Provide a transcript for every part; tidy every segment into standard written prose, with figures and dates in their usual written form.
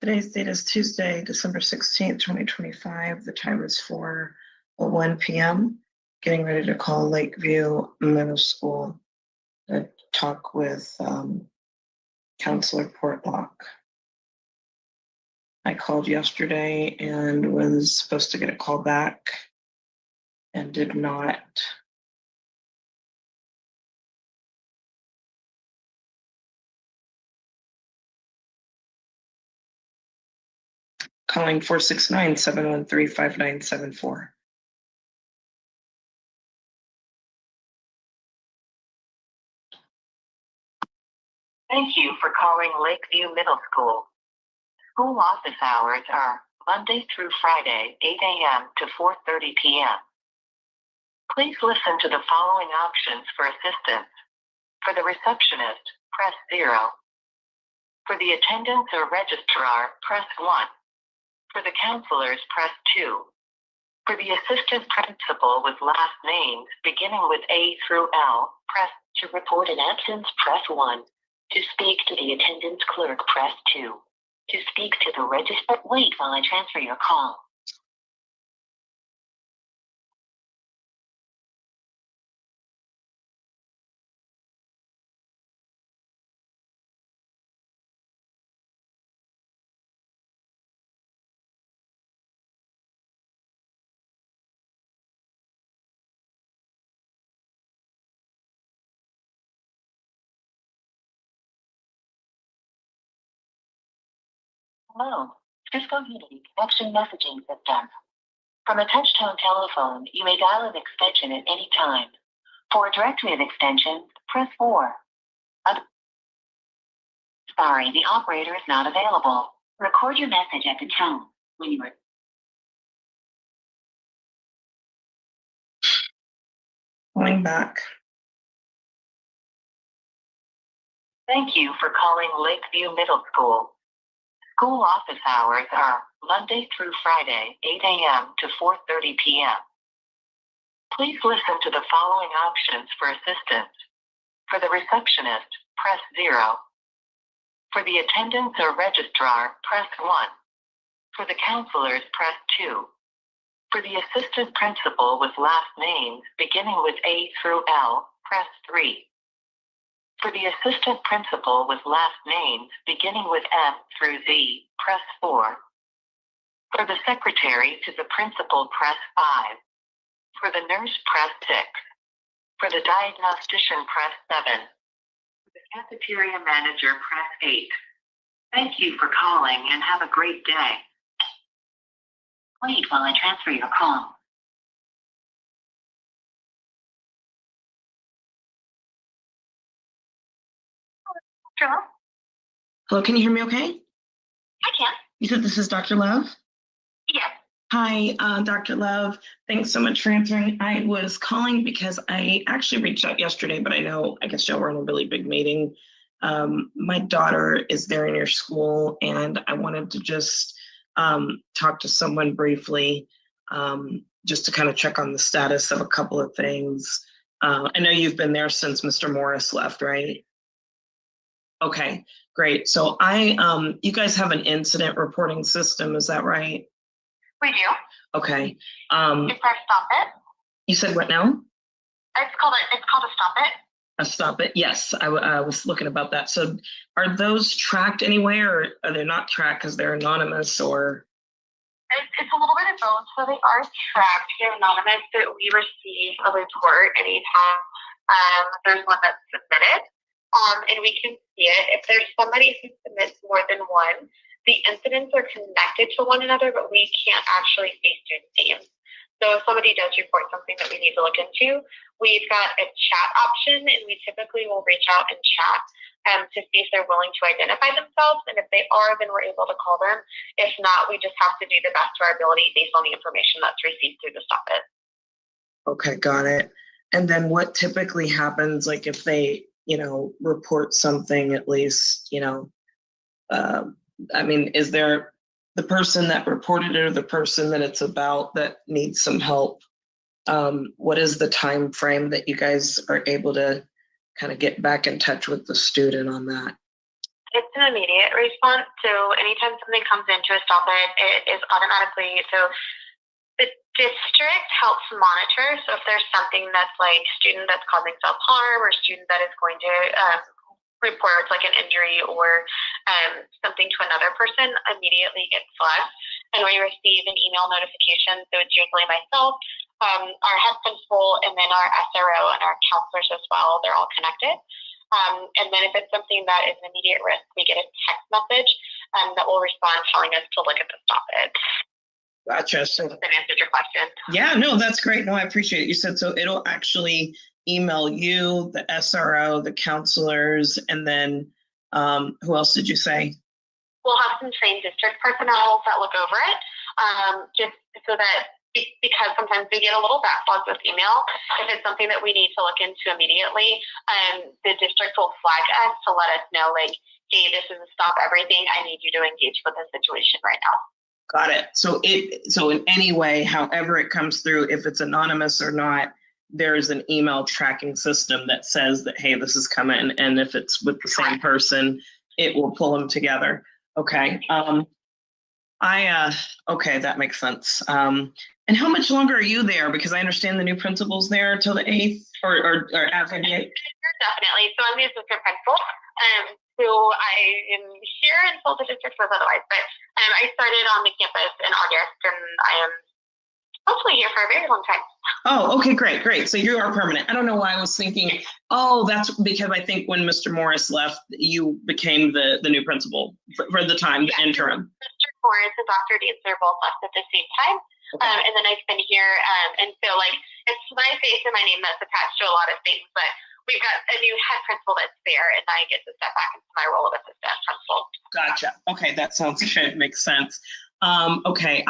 Today's date is Tuesday, December 16th, 2025. The time is 4:01 p.m. Getting ready to call Lakeview Middle School to talk with Counselor Portlock. I called yesterday and was supposed to get a call back and did not. Calling 469-713-5974. Thank you for calling Lakeview Middle School. School office hours are Monday through Friday, 8 a.m. to 4:30 p.m. Please listen to the following options for assistance. For the receptionist, press 0. For the attendance or registrar, press 1. For the counselors, press 2. For the assistant principal with last names beginning with A through L, press. To report an absence, press 1. To speak to the attendance clerk, press 2. To speak to the register, wait while I transfer your call. Hello, Cisco Unity Connection Messaging System. From a touch-tone telephone, you may dial an extension at any time. For a directory of extensions, press 4. Sorry, the operator is not available. Record your message at the tone when you are. Going back. Thank you for calling Lakeview Middle School. School office hours are Monday through Friday, 8 a.m. to 4:30 p.m. Please listen to the following options for assistance. For the receptionist, press 0. For the attendance or registrar, press 1. For the counselors, press 2. For the assistant principal with last names beginning with A through L, press 3. For the assistant principal with last names beginning with M through Z, press 4. For the secretary to the principal, press 5. For the nurse, press 6. For the diagnostician, press 7. For the cafeteria manager, press 8. Thank you for calling and have a great day. Wait while I transfer your call. Hello? Hello, can you hear me okay? I can. You said this is Dr. Love? Yes. Hi, Dr. Love. Thanks so much for answering. I was calling because I actually reached out yesterday, but I guess y'all were in a really big meeting. My daughter is there in your school, and I wanted to just talk to someone briefly, just to kind of check on the status of a couple of things. I know you've been there since Mr. Morris left, right? Okay, great. So you guys have an incident reporting system, is that right? We do. Okay. It's called Stop It. You said what now? It's called a Stop It. A Stop It. Yes, I was looking about that. So are those tracked anywhere, or are they not tracked because they're anonymous, or? It's a little bit of both. So they are tracked. They're anonymous, but we receive a report anytime there's one that's submitted. And we can see it. If there's somebody who submits more than one, the incidents are connected to one another, but we can't actually see student names. So if somebody does report something that we need to look into, we've got a chat option, and we typically will reach out and chat to see if they're willing to identify themselves. And if they are, then we're able to call them. If not, we just have to do the best of our ability based on the information that's received through the Stop It. Okay, got it. And then what typically happens, like if they, report something, at least, is there the person that reported it or the person that it's about that needs some help? What is the time frame that you guys are able to kind of get back in touch with the student on that? It's an immediate response. So anytime something comes in to a stop it is automatically, so the district helps monitor. So if there's something that's like student that's causing self-harm or student that is going to report like an injury or something to another person, immediately gets flagged. And we receive an email notification. So it's usually myself, our head principal, and then our SRO and our counselors as well. They're all connected. And then if it's something that is an immediate risk, we get a text message that will respond telling us to look at the stop it. Gotcha. So that answered your question. yeah, no, that's great. No, I appreciate it. You said so it'll actually email you, the SRO, the counselors, and then who else did you say? We'll have some trained district personnel that look over it, just so that because sometimes we get a little backlog with email. If it's something that we need to look into immediately, the district will flag us to let us know, like, hey, this is a stop everything. I need you to engage with the situation right now. Got it. So in any way, however it comes through, if it's anonymous or not, there's an email tracking system that says that, hey, this is coming. And if it's with the same person, it will pull them together. Okay. Okay, that makes sense. And how much longer are you there? Because I understand the new principal's there till the 8th or after the 8th. Definitely. So I'm the assistant principal. So I am here until the district says otherwise. But I started on the campus in August, and I am hopefully here for a very long time. Oh, okay, great. So you are permanent. I don't know why I was thinking, oh, that's because I think when Mr. Morris left, you became the new principal for the time, the interim. Mr. Morris and Dr. Dancer both left at the same time. Okay. And then I've been here. And so, like, it's my face and my name that's attached to a lot of things, but we've got a new head principal that's there, and I get to step back into my role of assistant principal. Gotcha. Okay, that sounds good. Makes sense. Okay,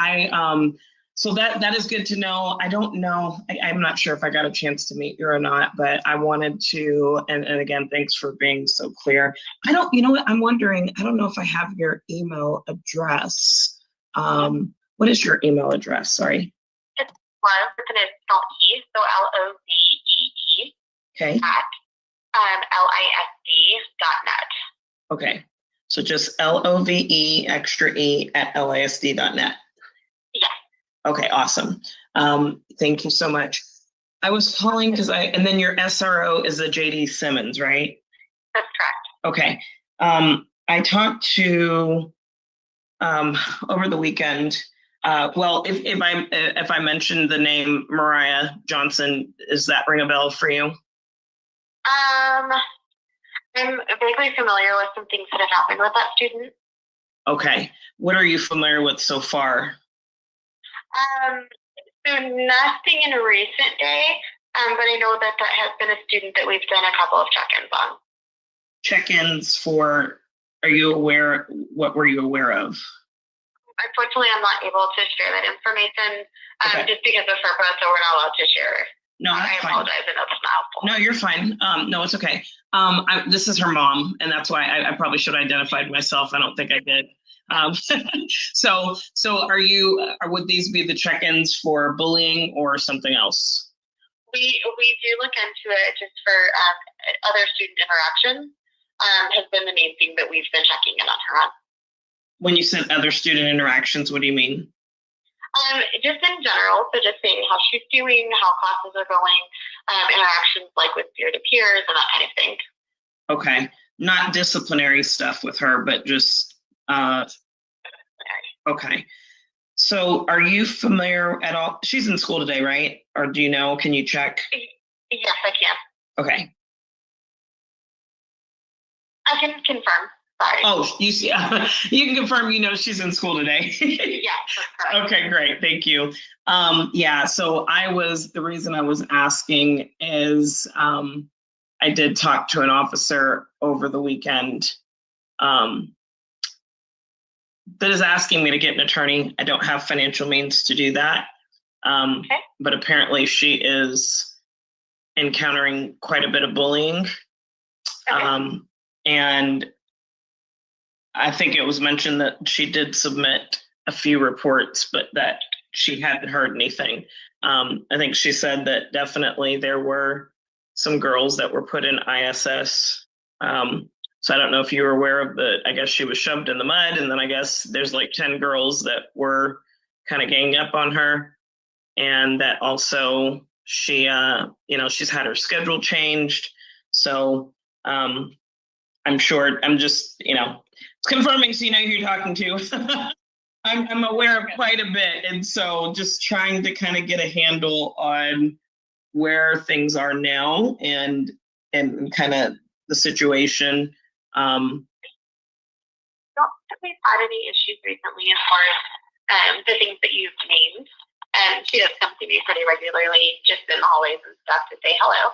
so that is good to know. I don't know. I'm not sure if I got a chance to meet you or not, but I wanted to. And again, thanks for being so clear. You know what? I'm wondering. I don't know if I have your email address. What is your email address? Sorry. It's love, and it's spelled E, so LOVEE. Okay. At LISD.net. Okay. So just LOVE extra E at LISD.net. Yes. Okay, awesome. Thank you so much. I was calling because and then your SRO is a JD Simmons, right? That's correct. Okay. I talked to over the weekend. Well, if I mentioned the name Mariah Johnson, does that ring a bell for you? I'm vaguely familiar with some things that have happened with that student. Okay. What are you familiar with so far? So nothing in a recent day, but I know that has been a student that we've done a couple of check-ins on. Check-ins for, are you aware, what were you aware of? Unfortunately, I'm not able to share that information just because of FERPA, so we're not allowed to share. No, that's fine. I apologize. I know that's not helpful. No, you're fine. No, it's okay. This is her mom, and that's why I probably should have identified myself. I don't think I did. So would these be the check-ins for bullying or something else? We do look into it just for other student interaction has been the main thing that we've been checking in on her on. When you said other student interactions, what do you mean? Just in general, so just seeing how she's doing, how classes are going, interactions like with peer-to-peers and that kind of thing. Okay, not disciplinary stuff with her, but just okay. So are you familiar at all? She's in school today, right? Or do you know? Can you check? Yes, I can. Okay. I can confirm. Sorry. Oh, you see, you can confirm, she's in school today. Yeah. Okay, great. Thank you. Yeah, so the reason I was asking is I did talk to an officer over the weekend that is asking me to get an attorney. I don't have financial means to do that. Okay. But apparently she is encountering quite a bit of bullying. Okay. And I think it was mentioned that she did submit a few reports, but that she hadn't heard anything. I think she said that definitely there were some girls that were put in ISS So I don't know if you were aware of I guess she was shoved in the mud, and then I guess there's like 10 girls that were kind of ganging up on her. And that also she's had her schedule changed. So I'm sure I'm just, it's confirming so you know who you're talking to. I'm aware of quite a bit. And so just trying to kind of get a handle on where things are now and kind of the situation. Don't think we've had any issues recently as far as the things that you've named. She does come to me pretty regularly, just in the hallways and stuff, to say hello.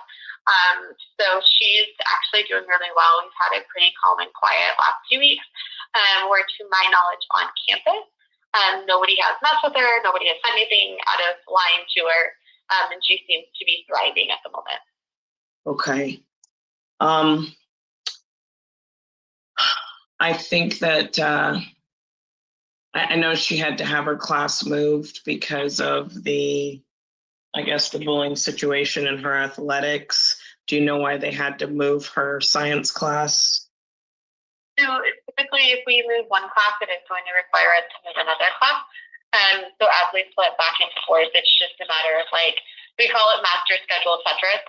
So she's actually doing really well. We've had a pretty calm and quiet last 2 weeks. Where to my knowledge on campus, nobody has messed with her. Nobody has said anything out of line to her. And she seems to be thriving at the moment. Okay. I think that I know she had to have her class moved because of the bullying situation in her athletics. Do you know why they had to move her science class? So typically, if we move one class, it is going to require us to move another class. So as we split back and forth, it's just a matter of we call it master schedule, etc.,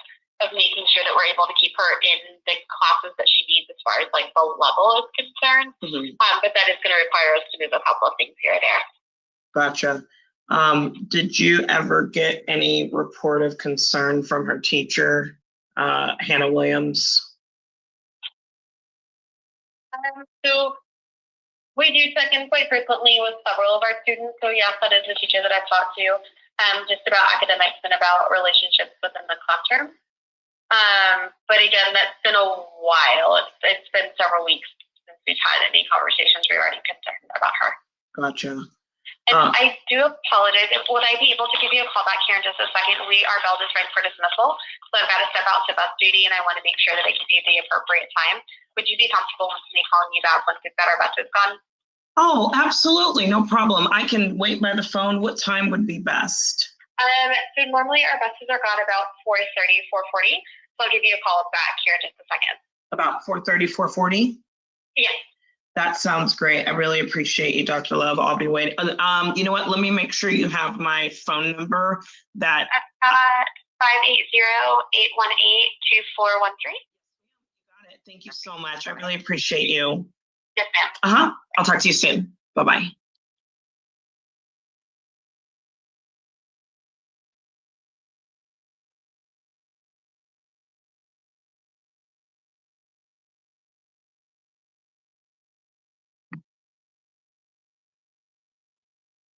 of making sure that we're able to keep her in the classes that she needs as far as the level is concerned. Mm-hmm. But that is going to require us to move a couple of things here or there. Gotcha. Did you ever get any report of concern from her teacher, Hannah Williams? So we do check in quite frequently with several of our students. So yes, that is the teacher that I've talked to, just about academics and about relationships within the classroom. But again, that's been a while. It's been several weeks since we've had any conversations regarding concern about her. Gotcha. And I do apologize. Would I be able to give you a call back here in just a second? Our bell is ready for dismissal, so I've got to step out to bus duty, and I want to make sure that I give you the appropriate time. Would you be comfortable with me calling you back once we've got our buses gone? Oh, absolutely. No problem. I can wait by the phone. What time would be best? So normally our buses are gone about 4:30, 4:40. So I'll give you a call back here in just a second. About 4:30, 4:40? Yes. That sounds great. I really appreciate you, Dr. Love. I'll be waiting. You know what? Let me make sure you have my phone number. That 580-818-2413. Got it. Thank you so much. I really appreciate you. Yes, ma'am. I'll talk to you soon. Bye-bye.